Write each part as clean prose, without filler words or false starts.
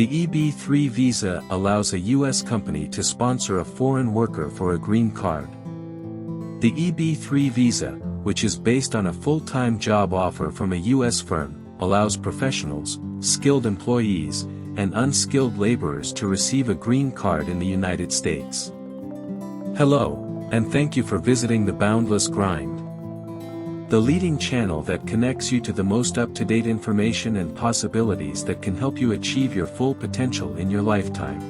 The EB-3 visa allows a U.S. company to sponsor a foreign worker for a green card. The EB-3 visa, which is based on a full-time job offer from a U.S. firm, allows professionals, skilled employees, and unskilled laborers to receive a green card in the United States. Hello, and thank you for visiting the Boundless Grind, the leading channel that connects you to the most up-to-date information and possibilities that can help you achieve your full potential in your lifetime.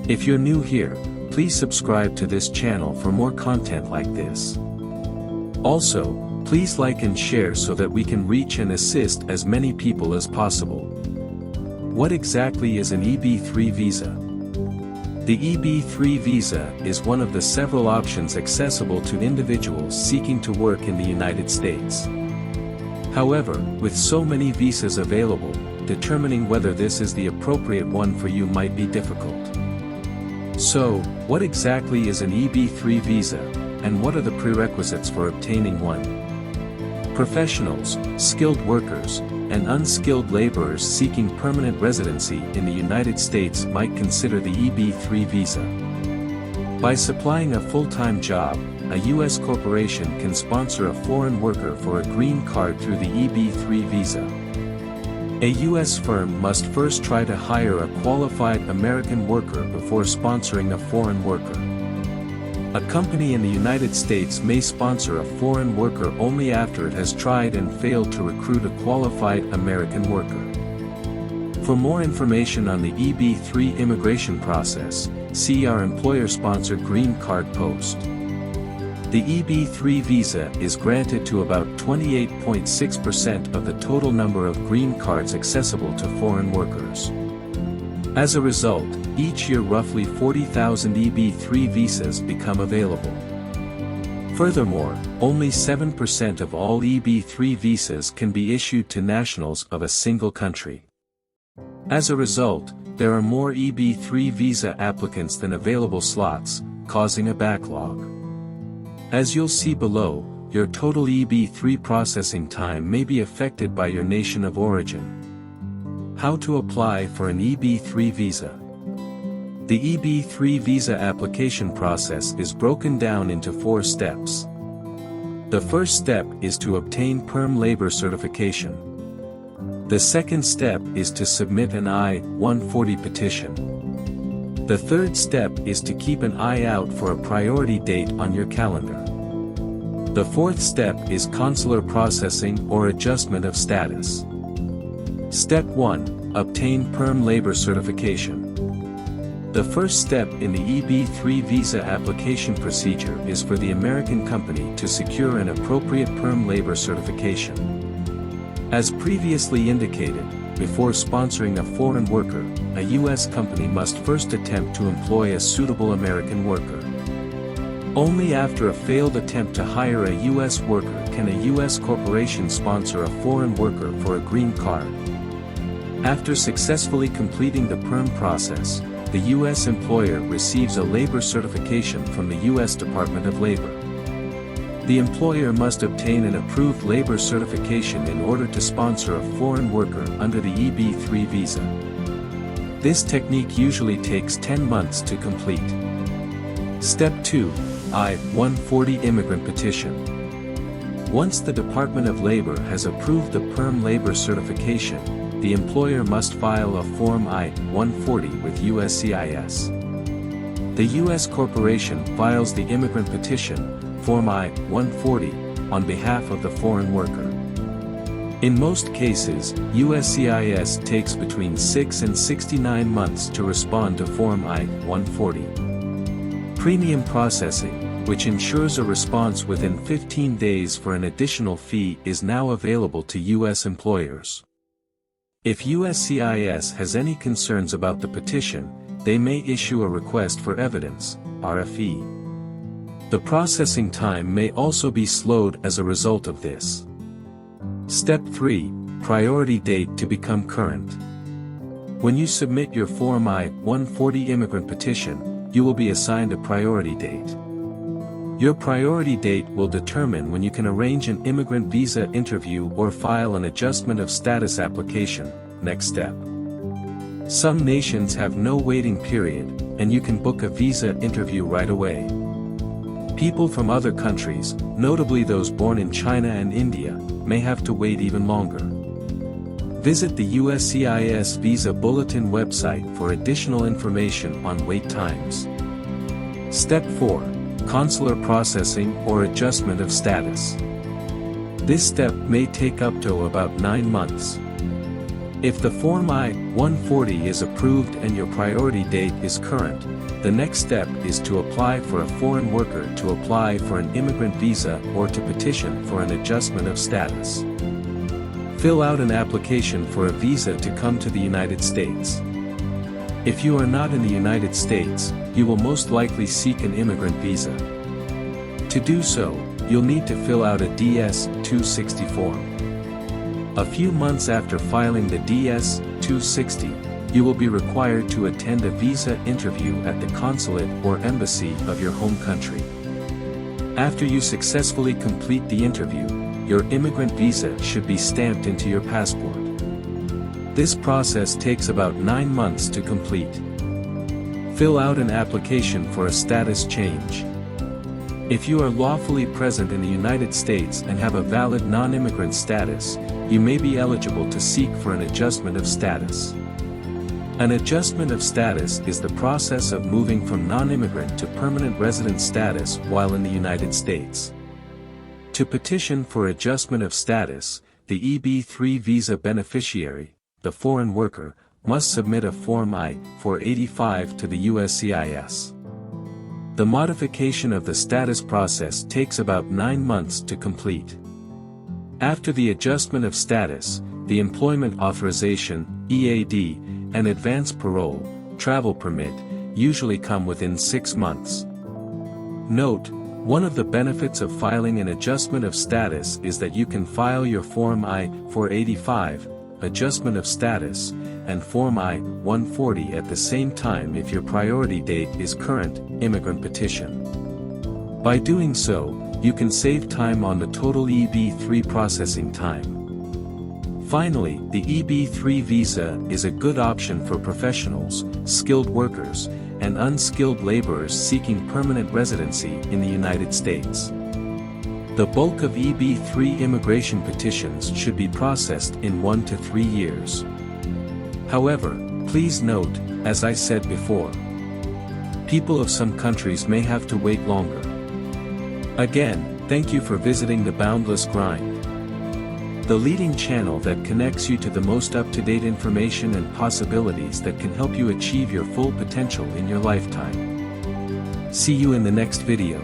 If you're new here, please subscribe to this channel for more content like this. Also, please like and share so that we can reach and assist as many people as possible. What exactly is an EB-3 visa? The EB-3 visa is one of the several options accessible to individuals seeking to work in the United States. However, with so many visas available, determining whether this is the appropriate one for you might be difficult. So, what exactly is an EB-3 visa, and what are the prerequisites for obtaining one? Professionals, skilled workers, and unskilled laborers seeking permanent residency in the United States might consider the EB-3 visa. By supplying a full-time job, a U.S. corporation can sponsor a foreign worker for a green card through the EB-3 visa. A U.S. firm must first try to hire a qualified American worker before sponsoring a foreign worker. A company in the United States may sponsor a foreign worker only after it has tried and failed to recruit a qualified American worker. For more information on the EB-3 immigration process, see our employer-sponsored green card post. The EB-3 visa is granted to about 28.6% of the total number of green cards accessible to foreign workers. As a result, each year roughly 40,000 EB-3 visas become available. Furthermore, only 7% of all EB-3 visas can be issued to nationals of a single country. As a result, there are more EB-3 visa applicants than available slots, causing a backlog. As you'll see below, your total EB-3 processing time may be affected by your nation of origin. How to apply for an EB-3 visa? The EB-3 visa application process is broken down into 4 steps. The first step is to obtain PERM labor certification. The second step is to submit an I-140 petition. The third step is to keep an eye out for a priority date on your calendar. The fourth step is consular processing or adjustment of status. Step 1. Obtain PERM labor certification. The first step in the EB-3 visa application procedure is for the American company to secure an appropriate PERM labor certification. As previously indicated, before sponsoring a foreign worker, a U.S. company must first attempt to employ a suitable American worker. Only after a failed attempt to hire a U.S. worker can a U.S. corporation sponsor a foreign worker for a green card. After successfully completing the PERM process, the U.S. employer receives a labor certification from the U.S. Department of Labor. The employer must obtain an approved labor certification in order to sponsor a foreign worker under the EB-3 visa. This technique usually takes 10 months to complete. Step 2. I-140 Immigrant Petition. Once the Department of Labor has approved the PERM labor certification, the employer must file a Form I-140 with USCIS. The U.S. corporation files the immigrant petition, Form I-140, on behalf of the foreign worker. In most cases, USCIS takes between 6 and 69 months to respond to Form I-140. Premium processing, which ensures a response within 15 days for an additional fee, is now available to U.S. employers. If USCIS has any concerns about the petition, they may issue a request for evidence, RFE. The processing time may also be slowed as a result of this. Step 3. Priority date to become current. When you submit your Form I-140 immigrant petition, you will be assigned a priority date. Your priority date will determine when you can arrange an immigrant visa interview or file an adjustment of status application. Next step. Some nations have no waiting period, and you can book a visa interview right away. People from other countries, notably those born in China and India, may have to wait even longer. Visit the USCIS Visa Bulletin website for additional information on wait times. Step 4. Consular processing or adjustment of status. This step may take up to about 9 months. If the Form I-140 is approved and your priority date is current, the next step is to apply for a foreign worker to apply for an immigrant visa or to petition for an adjustment of status. Fill out an application for a visa to come to the United States. If you are not in the United States, you will most likely seek an immigrant visa. To do so, you'll need to fill out a DS-260 form. A few months after filing the DS-260, you will be required to attend a visa interview at the consulate or embassy of your home country. After you successfully complete the interview, your immigrant visa should be stamped into your passport. This process takes about 9 months to complete. Fill out an application for a status change. If you are lawfully present in the United States and have a valid non-immigrant status, you may be eligible to seek for an adjustment of status. An adjustment of status is the process of moving from non-immigrant to permanent resident status while in the United States. To petition for adjustment of status, the EB-3 visa beneficiary, the foreign worker, must submit a Form I-485 to the USCIS. The modification of the status process takes about 9 months to complete. After the adjustment of status, the employment authorization, EAD, and advance parole, travel permit, usually come within 6 months. Note, one of the benefits of filing an adjustment of status is that you can file your Form I-485, adjustment of status, and Form I-140 at the same time if your priority date is current, immigrant petition. By doing so, you can save time on the total EB-3 processing time. Finally, the EB-3 visa is a good option for professionals, skilled workers, and unskilled laborers seeking permanent residency in the United States. The bulk of EB-3 immigration petitions should be processed in 1 to 3 years. However, please note, as I said before, people of some countries may have to wait longer. Again, thank you for visiting the Boundless Grind, the leading channel that connects you to the most up-to-date information and possibilities that can help you achieve your full potential in your lifetime. See you in the next video.